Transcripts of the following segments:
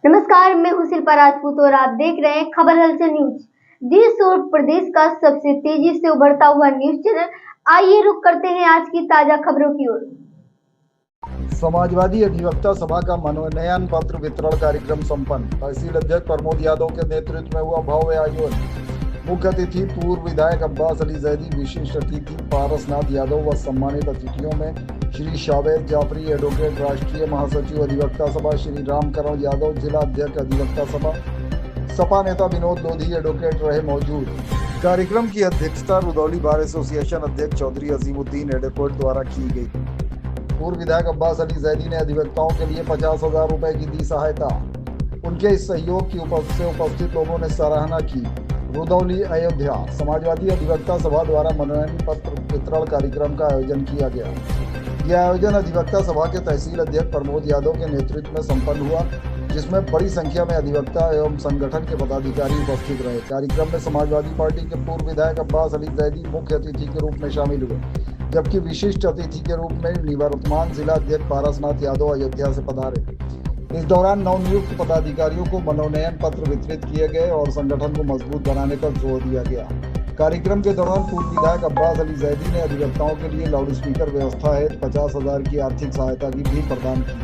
नमस्कार, मैं हूं शिल्पा राजपूत और आप देख रहे हैं खबर हलचल न्यूज। देश और प्रदेश का सबसे तेजी से उभरता हुआ न्यूज चैनल। आइए रुक करते हैं आज की ताजा खबरों की ओर। समाजवादी अधिवक्ता सभा का मनोनयन पत्र वितरण कार्यक्रम संपन्न। तहसील अध्यक्ष प्रमोद यादव के नेतृत्व में हुआ भव्य आयोजन। मुख्य अतिथि पूर्व विधायक अब्बास अली जैदी, विशिष्ट अतिथि पारसनाथ यादव व सम्मानित अतिथियों में श्री शावेद जाफरी, एडवोकेट, राष्ट्रीय महासचिव अधिवक्ता सभा श्री रामकरण यादव, जिला अध्यक्ष अधिवक्ता सभा, सपा नेता विनोद लोधी, एडवोकेट रहे मौजूद। कार्यक्रम की अध्यक्षता रुदौली बार एसोसिएशन अध्यक्ष चौधरी अजीमुद्दीन एडवोकेट द्वारा की गई। पूर्व विधायक अब्बास अली जैदी ने अधिवक्ताओं के लिए 50,000 रुपए की दी सहायता। उनके इस सहयोग की से उपस्थित लोगों ने सराहना की। रुदौली अयोध्या समाजवादी अधिवक्ता सभा द्वारा मनोनयन पत्र वितरण कार्यक्रम का आयोजन किया गया। यह आयोजन अधिवक्ता सभा के तहसील अध्यक्ष प्रमोद यादव के नेतृत्व में संपन्न हुआ, जिसमें बड़ी संख्या में अधिवक्ता एवं संगठन के पदाधिकारी उपस्थित रहे। कार्यक्रम में समाजवादी पार्टी के पूर्व विधायक अब्बास अली जैदी मुख्य अतिथि के रूप में शामिल हुए, जबकि विशिष्ट अतिथि के रूप में निवर्तमान जिला अध्यक्ष पारसनाथ यादव अयोध्या से पधारे। इस दौरान नवनियुक्त पदाधिकारियों को मनोनयन पत्र वितरित किए गए और संगठन को मजबूत बनाने पर जोर दिया गया। कार्यक्रम के दौरान पूर्व विधायक अब्बास अली जैदी ने अधिवक्ताओं के लिए लाउड स्पीकर व्यवस्था हेतु 50,000 की आर्थिक सहायता की भी प्रदान की,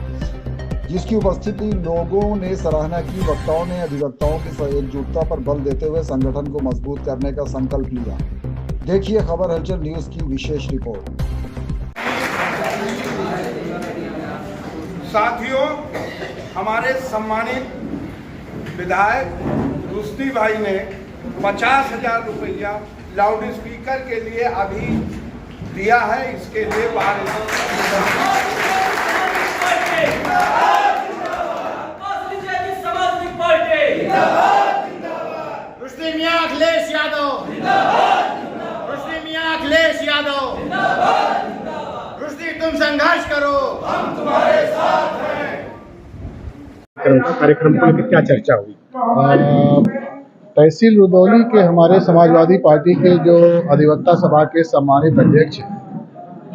जिसकी उपस्थिति लोगों ने सराहना की। वक्ताओं ने अधिवक्ताओं की एकजुटता पर बल देते हुए संगठन को मजबूत करने का संकल्प लिया। देखिए खबर हलचल न्यूज की विशेष रिपोर्ट। साथियों, हमारे सम्मानित विधायक रुश्दी भाई ने 50,000 रुपया लाउड स्पीकर के लिए अभी दिया है। इसके लिए रुश्दी मियां अखिलेश यादव, रुश्दी मियां अखिलेश यादव, रुश्दी तुम संघर्ष करो, हम तुम्हारे साथ हैं। कार्यक्रम को लेकर क्या चर्चा हुई? तहसील रुदौली के हमारे समाजवादी पार्टी के जो अधिवक्ता सभा के सम्मानित अध्यक्ष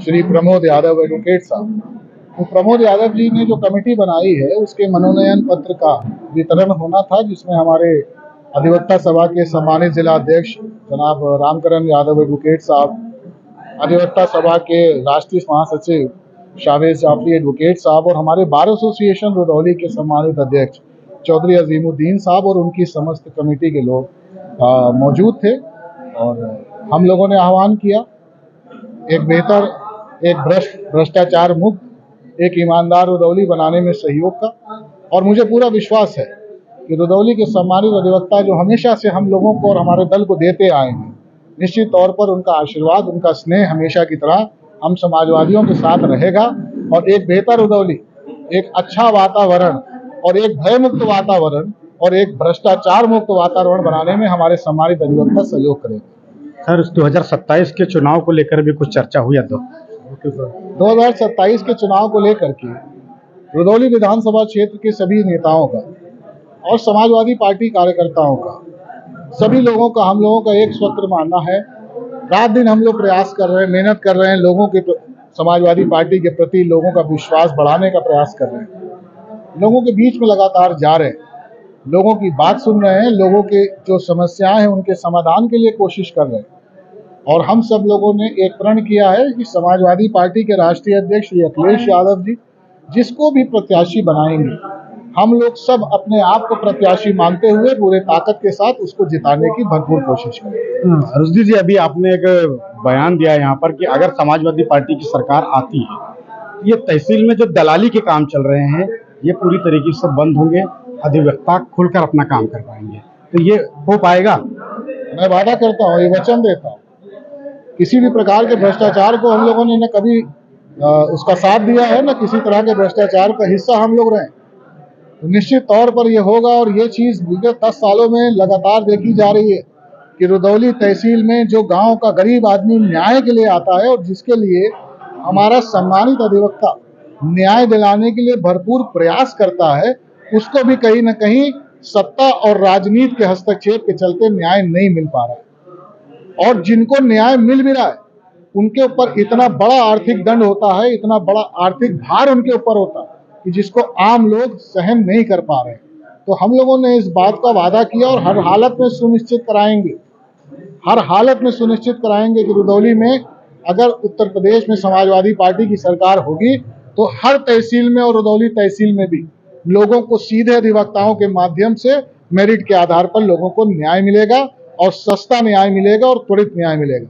श्री प्रमोद यादव एडवोकेट साहब, तो प्रमोद यादव जी ने जो कमेटी बनाई है उसके मनोनयन पत्र का वितरण होना था, जिसमें हमारे अधिवक्ता सभा के सम्मानित जिला अध्यक्ष जनाब रामकरण यादव एडवोकेट साहब, अधिवक्ता सभा के राष्ट्रीय महासचिव शावेद जाफरी एडवोकेट साहब और हमारे बार एसोसिएशन रुदौली के सम्मानित अध्यक्ष चौधरी अजीमुद्दीन साहब और उनकी समस्त कमेटी के लोग मौजूद थे। और हम लोगों ने आह्वान किया एक बेहतर, एक भ्रष्टाचार मुक्त, एक ईमानदार रुदौली बनाने में सहयोग का। और मुझे पूरा विश्वास है कि रुदौली के सम्मानित अधिवक्ता जो हमेशा से हम लोगों को और हमारे दल को देते आए हैं, निश्चित तौर पर उनका आशीर्वाद, उनका स्नेह हमेशा की तरह हम समाजवादियों के साथ रहेगा और एक बेहतर रुदौली, एक अच्छा वातावरण और एक भयमुक्त वातावरण और एक भ्रष्टाचार मुक्त वातावरण बनाने में हमारे सम्मानित अधिवक्ता सहयोग करेंगे। सर, 2027 के चुनाव को लेकर भी कुछ चर्चा हुई? 2027 के चुनाव को लेकर के रुदौली विधानसभा क्षेत्र के सभी नेताओं का और समाजवादी पार्टी कार्यकर्ताओं का, सभी लोगों का, हम लोगों का एक सूत्र मानना है। रात दिन हम लोग प्रयास कर रहे हैं, मेहनत कर रहे हैं, लोगों के समाजवादी पार्टी के प्रति लोगों का विश्वास बढ़ाने का प्रयास कर रहे हैं, लोगों के बीच में लगातार जा रहे हैं, लोगों की बात सुन रहे हैं, लोगों के जो समस्याएं हैं उनके समाधान के लिए कोशिश कर रहे हैं। और हम सब लोगों ने एक प्रण किया है कि समाजवादी पार्टी के राष्ट्रीय अध्यक्ष श्री अखिलेश यादव जी जिसको भी प्रत्याशी बनाएंगे, हम लोग सब अपने आप को प्रत्याशी मानते हुए पूरे ताकत के साथ उसको जिताने की भरपूर कोशिश करेंगे। रुश्दी जी, अभी आपने एक बयान दिया यहाँ पर कि अगर समाजवादी पार्टी की सरकार आती है, ये तहसील में जो दलाली के काम चल रहे हैं ये पूरी तरीके से बंद होंगे, अधिवक्ता खुलकर अपना काम कर पाएंगे, तो ये हो पाएगा? मैं वादा करता हूँ, ये वचन देता हूँ, किसी भी प्रकार के भ्रष्टाचार को हम लोगों ने न कभी उसका साथ दिया है, न किसी तरह के भ्रष्टाचार का हिस्सा हम लोग रहे। तो निश्चित तौर पर ये होगा। और ये चीज विगत 10 सालों में लगातार देखी जा रही है कि रुदौली तहसील में जो गांव का गरीब आदमी न्याय के लिए आता है और जिसके लिए हमारा सम्मानित अधिवक्ता न्याय दिलाने के लिए भरपूर प्रयास करता है, उसको भी कहीं न कहीं सत्ता और राजनीति के हस्तक्षेप के चलते न्याय नहीं मिल पा रहा है। और जिनको न्याय मिल भी रहा है उनके ऊपर इतना बड़ा आर्थिक दंड होता है, इतना बड़ा आर्थिक भार उनके ऊपर होता है कि जिसको आम लोग सहन नहीं कर पा रहे। तो हम लोगों ने इस बात का वादा किया और हर हालत में सुनिश्चित कराएंगे कि रुदौली में अगर उत्तर प्रदेश में समाजवादी पार्टी की सरकार होगी तो हर तहसील में और रुदौली तहसील में भी लोगों को सीधे अधिवक्ताओं के माध्यम से मेरिट के आधार पर लोगों को न्याय मिलेगा और सस्ता न्याय मिलेगा और त्वरित न्याय मिलेगा।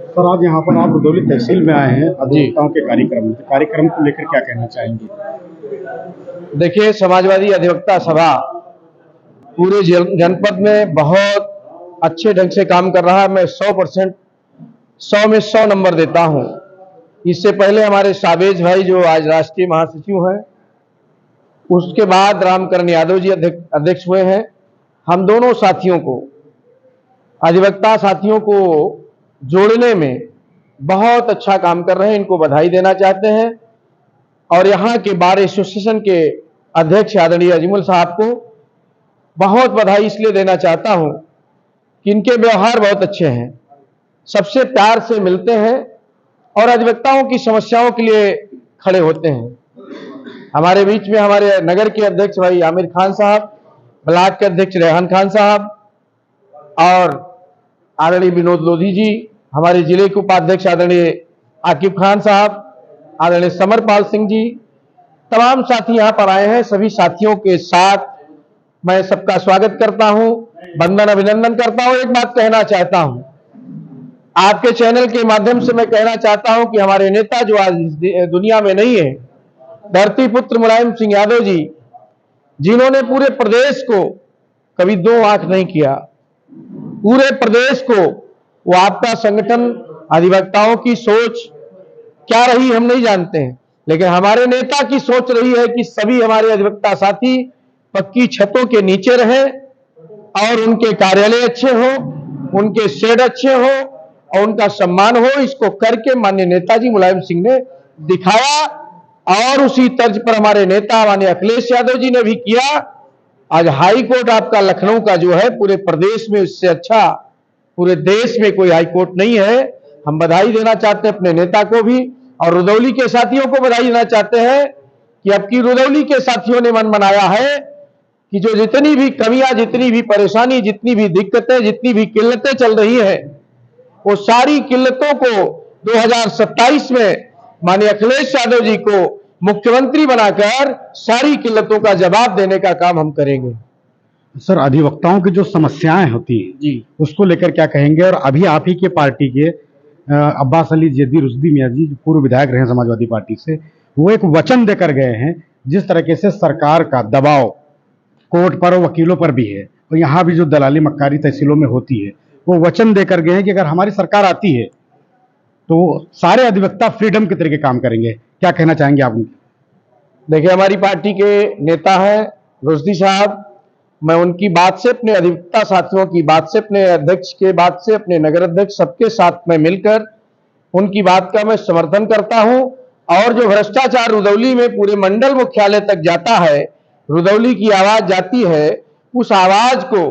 सर, आज यहाँ पर आप रुदौली तहसील में आए हैं अधिवक्ताओं के कार्यक्रम को लेकर क्या कहना चाहेंगे? देखिए, समाजवादी अधिवक्ता सभा पूरे जनपद में बहुत अच्छे ढंग से काम कर रहा है। मैं 100% 100 में 100 नंबर देता हूं। इससे पहले हमारे सावेज भाई जो आज राष्ट्रीय महासचिव हैं, उसके बाद रामकरण यादव जी अध्यक्ष हुए हैं। हम दोनों साथियों को, अधिवक्ता साथियों को जोड़ने में बहुत अच्छा काम कर रहे हैं, इनको बधाई देना चाहते हैं। और यहाँ के बार एसोसिएशन के अध्यक्ष आदरणीय अजमल साहब को बहुत बधाई इसलिए देना चाहता हूं कि इनके व्यवहार बहुत अच्छे हैं, सबसे प्यार से मिलते हैं और अधिवक्ताओं की समस्याओं के लिए खड़े होते हैं। हमारे बीच में हमारे नगर के अध्यक्ष भाई आमिर खान साहब, ब्लॉक के अध्यक्ष रेहान खान साहब और आदरणीय विनोद लोधी जी, हमारे जिले के उपाध्यक्ष आदरणीय आकिब खान साहब, आदरणीय समरपाल सिंह जी, तमाम साथी यहाँ पर आए हैं। सभी साथियों के साथ मैं सबका स्वागत करता हूं, वंदन अभिनंदन करता हूं। एक बात कहना चाहता हूं, आपके चैनल के माध्यम से मैं कहना चाहता हूं कि हमारे नेता जो आज दुनिया में नहीं है, धरती पुत्र मुलायम सिंह यादव जी, जिन्होंने पूरे प्रदेश को कभी दो आंख नहीं किया, पूरे प्रदेश को, वो आपका संगठन अधिवक्ताओं की सोच क्या रही हम नहीं जानते हैं, लेकिन हमारे नेता की सोच रही है कि सभी हमारे अधिवक्ता साथी पक्की छतों के नीचे रहें और उनके कार्यालय अच्छे हो, उनके शेड अच्छे हो और उनका सम्मान हो। इसको करके माननीय नेताजी मुलायम सिंह ने दिखाया और उसी तर्ज पर हमारे नेता माननीय अखिलेश यादव जी ने भी किया। आज हाई कोर्ट आपका लखनऊ का जो है, पूरे प्रदेश में इससे अच्छा पूरे देश में कोई हाई कोर्ट नहीं है। हम बधाई देना चाहते हैं अपने नेता को भी और रुदौली के साथियों को बधाई देना चाहते हैं कि अब की रुदौली के साथियों ने मन बनाया है कि जो जितनी भी कमियां, जितनी भी परेशानी, जितनी भी दिक्कतें, जितनी भी किल्लतें चल रही हैं, वो सारी किल्लतों को 2027 में माननीय अखिलेश यादव जी को मुख्यमंत्री बनाकर सारी किल्लतों का जवाब देने का काम हम करेंगे। सर, अधिवक्ताओं की जो समस्याएं होती हैं जी, उसको लेकर क्या कहेंगे? और अभी आप ही के पार्टी के अब्बास अली जैदी रुश्दी मियां जी, जो पूर्व विधायक रहे हैं समाजवादी पार्टी से, वो एक वचन देकर गए हैं, जिस तरीके से सरकार का दबाव कोर्ट पर और वकीलों पर भी है और यहाँ भी जो दलाली मक्कारी तहसीलों में होती है, वो वचन देकर गए हैं कि अगर हमारी सरकार आती है तो सारे अधिवक्ता फ्रीडम के तरीके काम करेंगे। क्या कहना चाहेंगे आप? देखिए, हमारी पार्टी के नेता हैं रुश्दी साहब, मैं उनकी बात से, अपने अधिवक्ता साथियों की बात से, अपने अध्यक्ष के बात से, अपने नगर अध्यक्ष सबके साथ में मिलकर उनकी बात का मैं समर्थन करता हूं। और जो भ्रष्टाचार रुदौली में पूरे मंडल मुख्यालय तक जाता है, रुदौली की आवाज जाती है, उस आवाज को,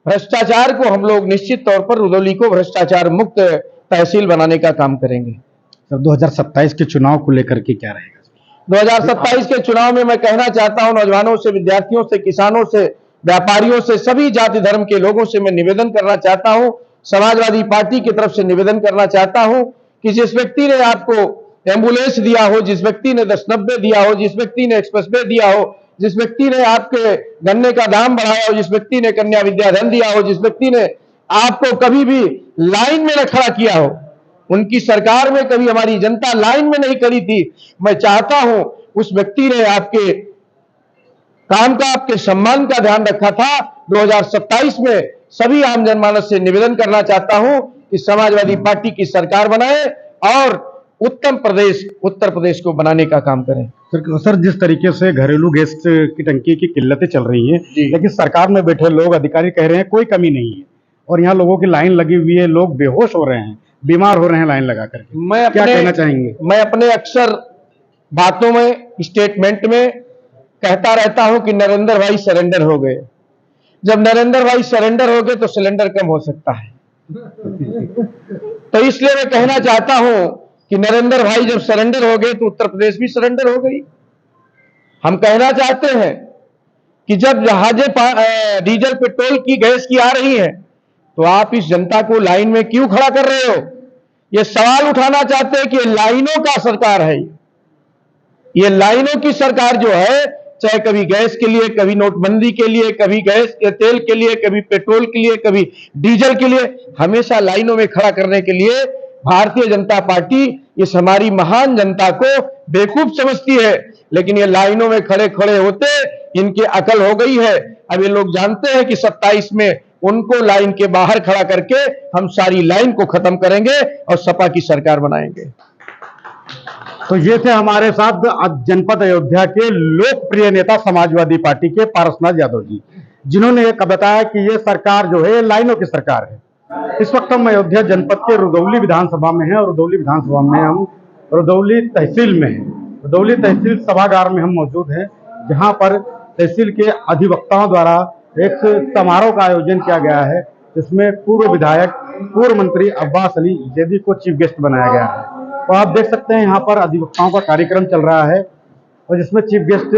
भ्रष्टाचार को हम लोग निश्चित तौर पर रुदौली को भ्रष्टाचार मुक्त तहसील बनाने का काम करेंगे। सर, 2027 के चुनाव को लेकर के क्या रहेगा? 2027 के चुनाव में मैं कहना चाहता हूं, नौजवानों से, विद्यार्थियों से, किसानों से, व्यापारियों से, सभी जाति धर्म के लोगों से मैं निवेदन करना चाहता हूं, समाजवादी पार्टी की तरफ से निवेदन करना चाहता हूं कि जिस व्यक्ति ने आपको एम्बुलेंस दिया हो, जिस व्यक्ति ने 1090 दिया हो, जिस व्यक्ति ने एक्सप्रेसवे दिया हो, जिस व्यक्ति ने आपके गन्ने का दाम बढ़ाया हो, जिस व्यक्ति ने कन्या विद्याधन दिया हो, जिस व्यक्ति ने आपको कभी भी लाइन में न खड़ा किया हो, उनकी सरकार में कभी हमारी जनता लाइन में नहीं खड़ी थी, मैं चाहता हूं उस व्यक्ति ने आपके काम का, आपके सम्मान का ध्यान रखा था। 2027 में सभी आम जनमानस से निवेदन करना चाहता हूं कि समाजवादी पार्टी की सरकार बनाए और उत्तम प्रदेश, उत्तर प्रदेश को बनाने का काम करें। सर, जिस तरीके से घरेलू गैस की टंकी की किल्लतें चल रही हैं, लेकिन सरकार में बैठे लोग, अधिकारी कह रहे हैं कोई कमी नहीं है और यहाँ लोगों की लाइन लगी हुई है, लोग बेहोश हो रहे हैं, बीमार हो रहे हैं लाइन लगा करके। क्या कहना चाहेंगे? मैं अपने अक्सर बातों में, स्टेटमेंट में कहता रहता हूं कि नरेंद्र भाई सरेंडर हो गए। जब नरेंद्र भाई सरेंडर हो गए तो सिलेंडर कम हो सकता है। तो इसलिए मैं कहना चाहता हूं कि नरेंद्र भाई जब सरेंडर हो गए तो उत्तर प्रदेश भी सरेंडर हो गई। हम कहना चाहते हैं कि जब जहाजें डीजल पेट्रोल की गैस की आ रही हैं तो आप इस जनता को लाइन में क्यों खड़ा कर रहे हो? ये सवाल उठाना चाहते हैं कि ये लाइनों का सरकार है। ये लाइनों की सरकार जो है, चाहे कभी गैस के लिए, कभी नोटबंदी के लिए, कभी गैस के तेल के लिए, कभी पेट्रोल के लिए, कभी डीजल के लिए, हमेशा लाइनों में खड़ा करने के लिए भारतीय जनता पार्टी इस हमारी महान जनता को बेवकूफ समझती है। लेकिन ये लाइनों में खड़े खड़े होते इनकी अकल हो गई है। अब ये लोग जानते हैं कि 27 में उनको लाइन के बाहर खड़ा करके हम सारी लाइन को खत्म करेंगे और सपा की सरकार बनाएंगे। तो ये थे हमारे साथ जनपद अयोध्या के लोकप्रिय नेता समाजवादी पार्टी के पारसनाथ यादव जी, जिन्होंने ये बताया कि ये सरकार जो है लाइनों की सरकार है। इस वक्त हम अयोध्या जनपद के रुदौली विधानसभा में हैं और रुदौली विधानसभा में हम रुदौली तहसील में हैं। रुदौली तहसील सभागार में हम मौजूद हैं, जहां पर तहसील के अधिवक्ताओं द्वारा एक समारोह का आयोजन किया गया है, जिसमें पूर्व विधायक, पूर्व मंत्री अब्बास अली जैदी को चीफ गेस्ट बनाया गया है। तो आप देख सकते हैं यहाँ पर अधिवक्ताओं का कार्यक्रम चल रहा है और जिसमें चीफ गेस्ट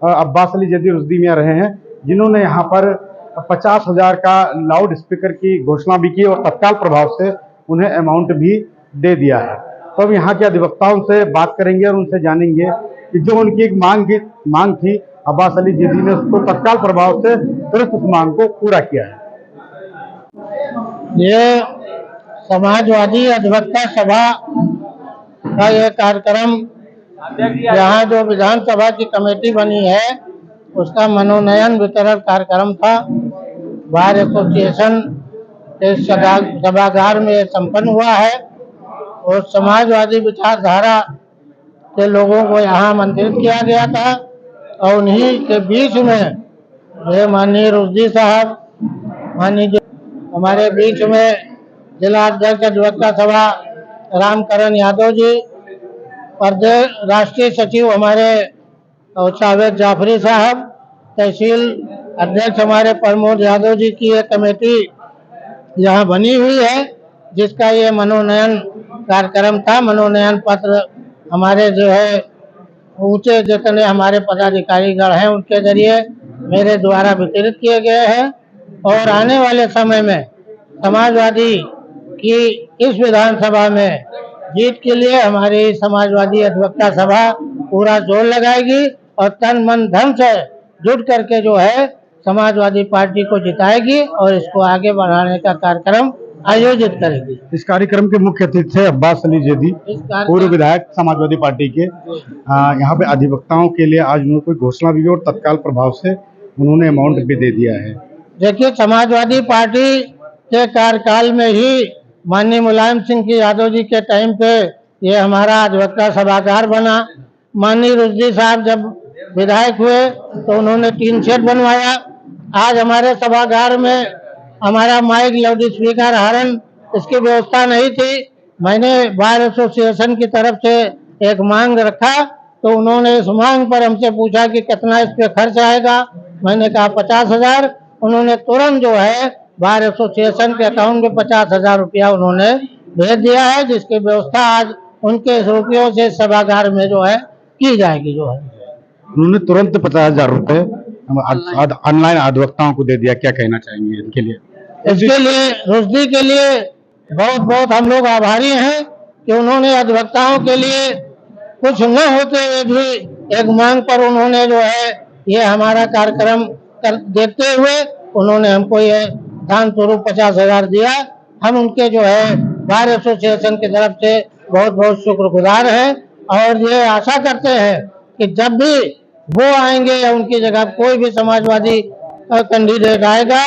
अब्बास अली जैदी रुश्दी मियां रहे हैं, जिन्होंने यहाँ पर 50,000 का लाउड स्पीकर की घोषणा भी की और तत्काल प्रभाव से उन्हें अमाउंट भी दे दिया है। तो अब यहाँ के अधिवक्ताओं से बात करेंगे और उनसे जानेंगे कि जो उनकी एक मांग थी, अब्बास अली जैदी ने उसको तत्काल प्रभाव से तुरंत उस मांग को पूरा किया है। ये समाजवादी अधिवक्ता सभा का यह कार्यक्रम, यहाँ जो विधानसभा की कमेटी बनी है उसका मनोनयन वितरण कार्यक्रम था। बार एसोसिएशन के सभागार में संपन्न हुआ है और समाजवादी विचारधारा के लोगों को यहाँ आमंत्रित किया गया था और उन्हीं के बीच में ये माननीय रुश्दी साहब, माननीय हमारे बीच में जिला अध्यक्ष अधिवक्ता सभा रामकरण यादव जी, प्रदेश राष्ट्रीय सचिव हमारे जावेद जाफरी साहब, तहसील अध्यक्ष हमारे प्रमोद यादव जी की एक कमेटी यहाँ बनी हुई है, जिसका ये मनोनयन कार्यक्रम था। मनोनयन पत्र हमारे जो है ऊंचे जितने हमारे पदाधिकारीगण हैं उनके जरिए मेरे द्वारा वितरित किए गए हैं और आने वाले समय में समाजवादी की इस विधानसभा में जीत के लिए हमारी समाजवादी अधिवक्ता सभा पूरा जोर लगाएगी और तन मन धन से जुट करके जो है समाजवादी पार्टी को जिताएगी और इसको आगे बढ़ाने का कार्यक्रम आयोजित करेगी। इस कार्यक्रम के मुख्य अतिथि थे अब्बास अली जैदी, पूर्व विधायक समाजवादी पार्टी के। यहाँ पे अधिवक्ताओं के लिए आज उन्होंने कोई घोषणा भी की और तत्काल प्रभाव से उन्होंने अमाउंट भी दे दिया है। देखिए, समाजवादी पार्टी के कार्यकाल में ही माननीय मुलायम सिंह यादव जी के टाइम पे ये हमारा अधिवक्ता सभागार बना। माननीय रुश्दी साहब जब विधायक हुए तो उन्होंने 3 शेड बनवाया। आज हमारे सभागार में हमारा माइक, लाउड स्पीकर, हॉर्न इसकी व्यवस्था नहीं थी। मैंने बार एसोसिएशन की तरफ से एक मांग रखा तो उन्होंने इस मांग पर हमसे पूछा कि कितना इस पे खर्च आएगा। मैंने कहा 50,000। उन्होंने तुरंत जो है बार एसोसिएशन के अकाउंट में 50,000 रुपया उन्होंने भेज दिया है, जिसकी व्यवस्था आज उनके रुपयों से सभागार में जो है की जाएगी। जो है उन्होंने तुरंत 50,000 रुपए ऑनलाइन अधिवक्ताओं को दे दिया। क्या कहना चाहेंगे इनके लिए? इसके लिए रुश्दी के लिए बहुत बहुत हम लोग आभारी हैं कि उन्होंने अधिवक्ताओं के लिए कुछ न होते हुए भी एक मांग पर उन्होंने जो है ये हमारा कार्यक्रम देखते हुए उन्होंने हमको ये दान स्वरूप 50,000 दिया। हम उनके जो है बार एसोसिएशन की तरफ से बहुत बहुत शुक्रगुजार हैं और ये आशा करते हैं कि जब भी वो आएंगे या उनकी जगह कोई भी समाजवादी कैंडिडेट आएगा,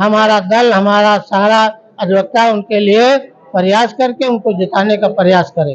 हमारा दल, हमारा सारा अधिवक्ता उनके लिए प्रयास करके उनको जिताने का प्रयास करेगा।